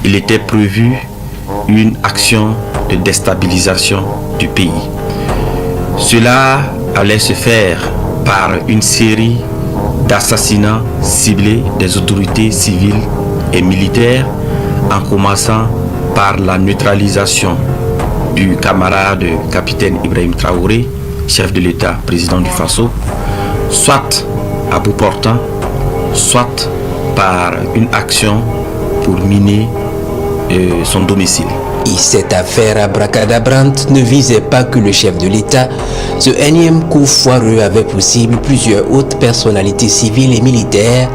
il était prévu une action de déstabilisation du pays. Cela allait se faire par une série d'assassinats ciblés des autorités civiles et militaires, en commençant par la neutralisation du camarade capitaine Ibrahim Traoré, chef de l'État, président du Faso, soit à bout portant, soit par une action pour miner son domicile. Et cette affaire abracadabrante ne visait pas que le chef de l'État. Ce énième coup foireux avait pour cible plusieurs hautes personnalités civiles et militaires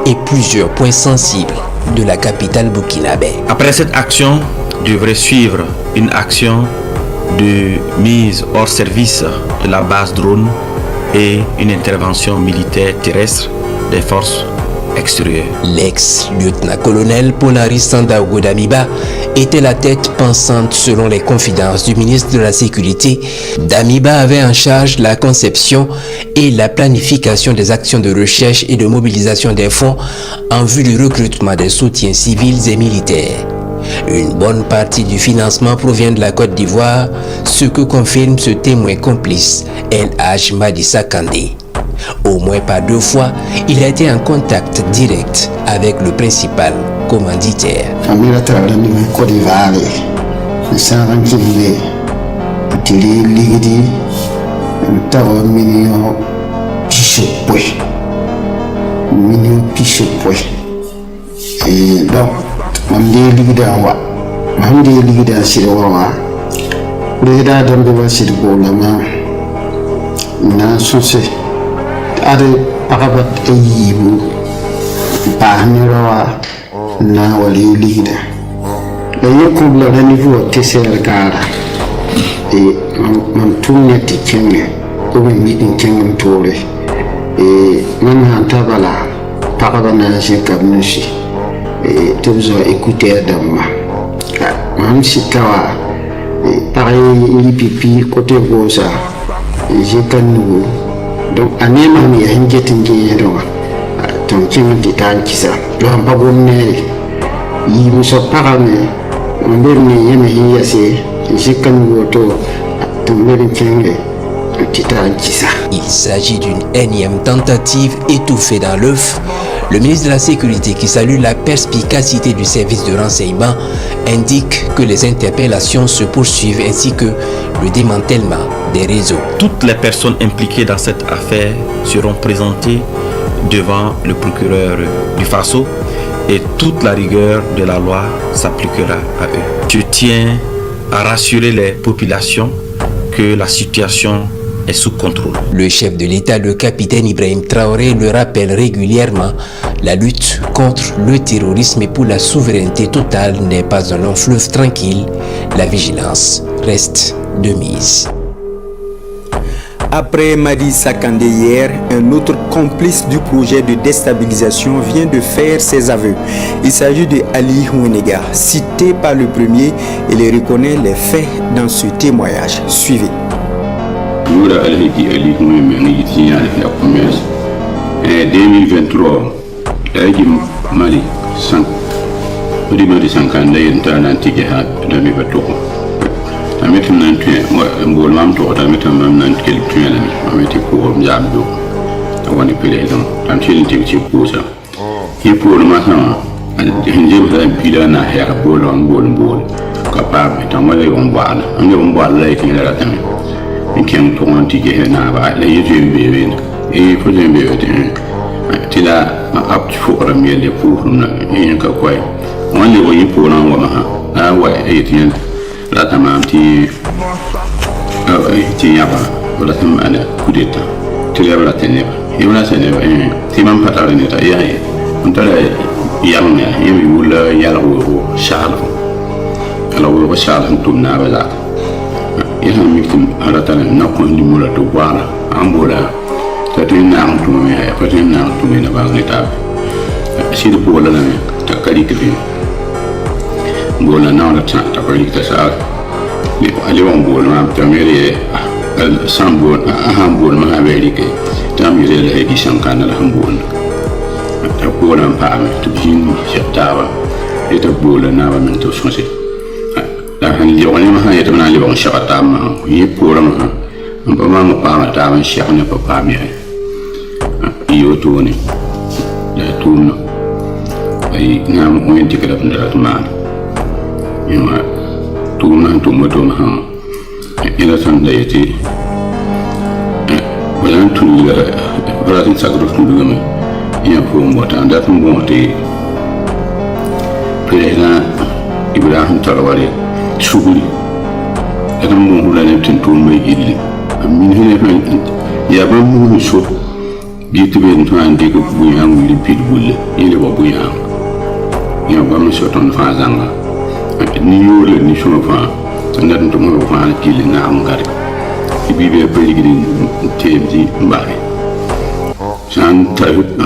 et plusieurs points sensibles de la capitale burkinabé. Après cette action, devrait suivre une action de mise hors service de la base drone et une intervention militaire terrestre des forces extérieures. L'ex-lieutenant-colonel Polari Sandaogo Damiba était la tête pensante selon les confidences du ministre de la Sécurité. Damiba avait en charge la conception et la planification des actions de recherche et de mobilisation des fonds en vue du recrutement des soutiens civils et militaires. Une bonne partie du financement provient de la Côte d'Ivoire, ce que confirme ce témoin complice, El Hadj Madissa Kandé. Au moins par 2 fois, il a été en contact direct avec le principal commanditaire. Mamdi ligida wa mamdi ligida sirwa ligida dambe wa sirbo lama na sunse ade akabat ayibu bahnirawa na wali ligida da yakub la da niveau tsr gara e mam tumne tikenge ko mi din kengen tore e man hanta bala pakabana je kabnushi tu besoin écouter d'homme même si kawa pareil li pipi côté rosa j'ai kanu donc anema mi hinjeti ngiye do ton kinti tankisa do bagomne yi muso parame mbirni yeme hiyase j'ai kanu to ton mbirni kenge. Il s'agit d'une énième tentative étouffée dans l'œuf. Le ministre de la Sécurité, qui salue la perspicacité du service de renseignement, indique que les interpellations se poursuivent ainsi que le démantèlement des réseaux. Toutes les personnes impliquées dans cette affaire seront présentées devant le procureur du Faso et toute la rigueur de la loi s'appliquera à eux. Je tiens à rassurer les populations que la situation est sous contrôle. Le chef de l'État, le capitaine Ibrahim Traoré, le rappelle régulièrement. La lutte contre le terrorisme et pour la souveraineté totale n'est pas un long fleuve tranquille. La vigilance reste de mise. Après Madissa Kandé hier, un autre complice du projet de déstabilisation vient de faire ses aveux. Il s'agit de Ali Houenega, cité par le premier, et il reconnaît les faits dans ce témoignage. Suivez. Yura alhaji Ali Houenega ici à commerce. 2023, alhaji Mali Sank. Odi Mali Sankanda yentana tikeha dami batoko. Amit nan tuye mbol mam to damit mam nan kel tuye la amit ko mjabdo woni pele don tan tin tin ci posa ki pour ma sama hinje ba pila na ya ko lon bol ka pa tan wala yon bala ande on bala lay tin la tan min ken to on tike na ba la yeje be e ko de be tila ap ci fo ram yele pour na en ka koy on le woyi pour na wa ha wa e tin la tamam ti yaba wala tam ana kudeta ti yaba la teneba yaba teneba ti man patara ne ta yaye on tala yamna yemi wala yala wo shal ala wo shal antum na bala yana mikim ala tala na ko ndi mula to wala ambola ta tin na antum me ya patin na antum ne ba ne ta shi do wala na ta kali ke bola na ta ta ko likta sa le ali won bola ma tamere sambo hambol ma amerike tamere le hedi shankana la hambol ta bola pa me to jin shatawa ita bola na ba min to sonse la han li woni ma ha ita na li won shaqata ma yi pora ma ba ma pa ma ta ban shaq ne pa mi yo to ne la tuna ay na mo yin tikala nda ma yima tuna to mo to ma ila san da yati wala tun la wala tin sagro tun ma ya ko mo ta nda tun mo te président Ibrahim Traoré Chouguri et mon roulant est une tourne il y a pas beaucoup chaud dit que bien toi indique que bouillant ou limpide boule il est bouillant il y a pas monsieur ton fazanga ni yo le ni son fa n'a pas mon fa qu'il n'a am gar il vivait pellegrin tedi mbare sans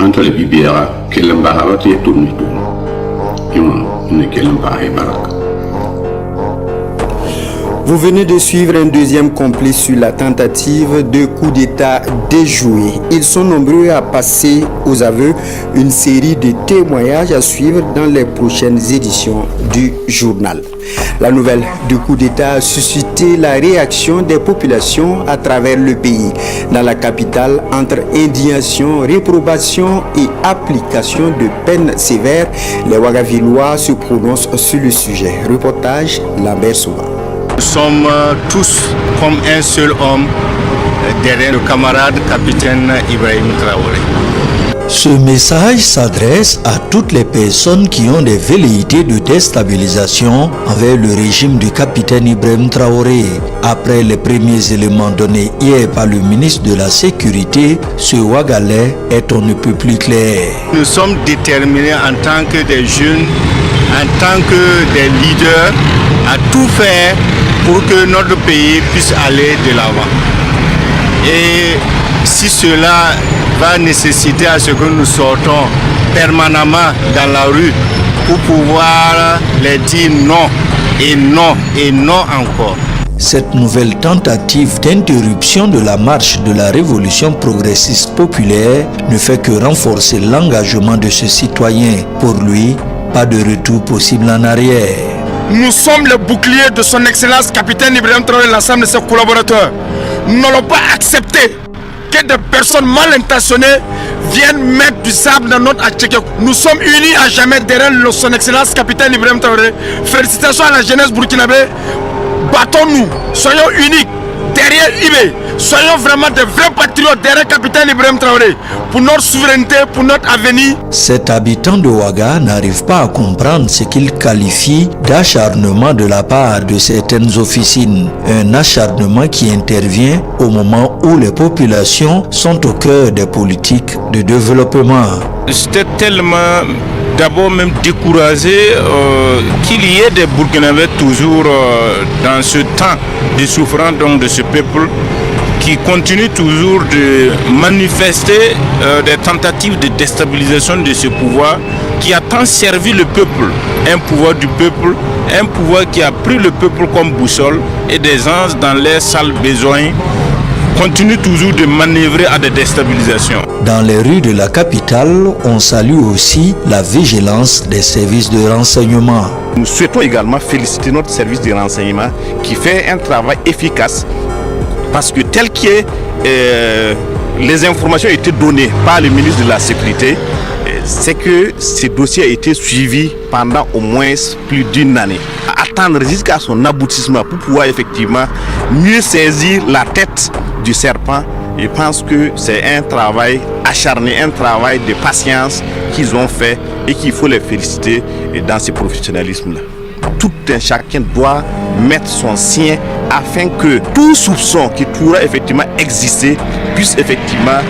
entre les bibiera qu'elle m'a été tourné tout Vous venez de suivre un deuxième complice sur la tentative de coup d'État déjoué. Ils sont nombreux à passer aux aveux, une série de témoignages à suivre dans les prochaines éditions du journal. La nouvelle du coup d'État a suscité la réaction des populations à travers le pays. Dans la capitale, entre indignation, réprobation et application de peines sévères, les Ouagavillois se prononcent sur le sujet. Reportage Lambert Souba. Nous sommes tous comme un seul homme derrière le camarade capitaine Ibrahim Traoré. Ce message s'adresse à toutes les personnes qui ont des velléités de déstabilisation envers le régime du capitaine Ibrahim Traoré. Après les premiers éléments donnés hier par le ministre de la Sécurité, ce Ouagalais est on ne peut plus clair. Nous sommes déterminés en tant que des jeunes, en tant que des leaders, à tout faire pour que notre pays puisse aller de l'avant. Et si cela va nécessiter à ce que nous sortons permanemment dans la rue pour pouvoir les dire non et non et non encore. Cette nouvelle tentative d'interruption de la marche de la révolution progressiste populaire ne fait que renforcer l'engagement de ce citoyen. Pour lui, pas de retour possible en arrière. Nous sommes le bouclier de son excellence capitaine Ibrahim Traoré et l'ensemble de ses collaborateurs. Nous n'allons pas accepter que des personnes mal intentionnées viennent mettre du sable dans notre atcheke. Nous sommes unis à jamais derrière son excellence capitaine Ibrahim Traoré. Félicitations à la jeunesse burkinabé. Battons-nous, soyons uniques derrière Ibé. Soyons vraiment des vrais patriotes derrière capitaine Ibrahim Traoré pour notre souveraineté, pour notre avenir. Cet habitant de Ouaga n'arrive pas à comprendre ce qu'il qualifie d'acharnement de la part de certaines officines. Un acharnement qui intervient au moment où les populations sont au cœur des politiques de développement. J'étais tellement d'abord même découragé qu'il y ait des Burkinabés toujours dans ce temps de souffrance donc de ce peuple qui continue toujours de manifester des tentatives de déstabilisation de ce pouvoir qui a tant servi le peuple, un pouvoir du peuple, un pouvoir qui a pris le peuple comme boussole et des gens dans leurs sales besoins continuent toujours de manœuvrer à des déstabilisations. Dans les rues de la capitale, on salue aussi la vigilance des services de renseignement. Nous souhaitons également féliciter notre service de renseignement qui fait un travail efficace parce que tel que les informations ont été données par le ministre de la Sécurité, c'est que ce dossier a été suivi pendant au moins plus d'une année. À attendre jusqu'à son aboutissement pour pouvoir effectivement mieux saisir la tête du serpent. Je pense que c'est un travail acharné, un travail de patience qu'ils ont fait et qu'il faut les féliciter dans ce professionnalisme-là. Tout un chacun doit mettre son sien afin que tout soupçon qui pourrait effectivement exister puisse effectivement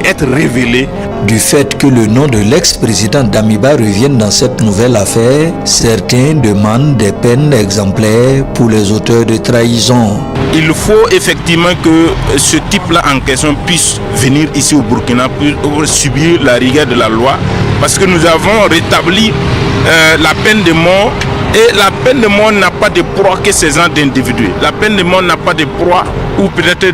être révélé. Du fait que le nom de l'ex-président Damiba revienne dans cette nouvelle affaire, certains demandent des peines exemplaires pour les auteurs de trahison. Il faut effectivement que ce type-là en question puisse venir ici au Burkina pour subir la rigueur de la loi parce que nous avons rétabli la peine de mort Et la peine de mort n'a pas de proie que ces gens d'individus. La peine de mort n'a pas de proie ou peut-être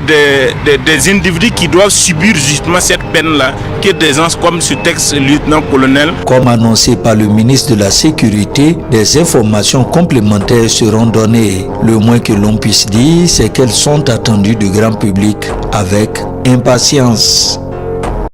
des individus qui doivent subir justement cette peine-là, que des gens comme ce ex-lieutenant-colonel. Comme annoncé par le ministre de la Sécurité, des informations complémentaires seront données. Le moins que l'on puisse dire, c'est qu'elles sont attendues du grand public avec impatience.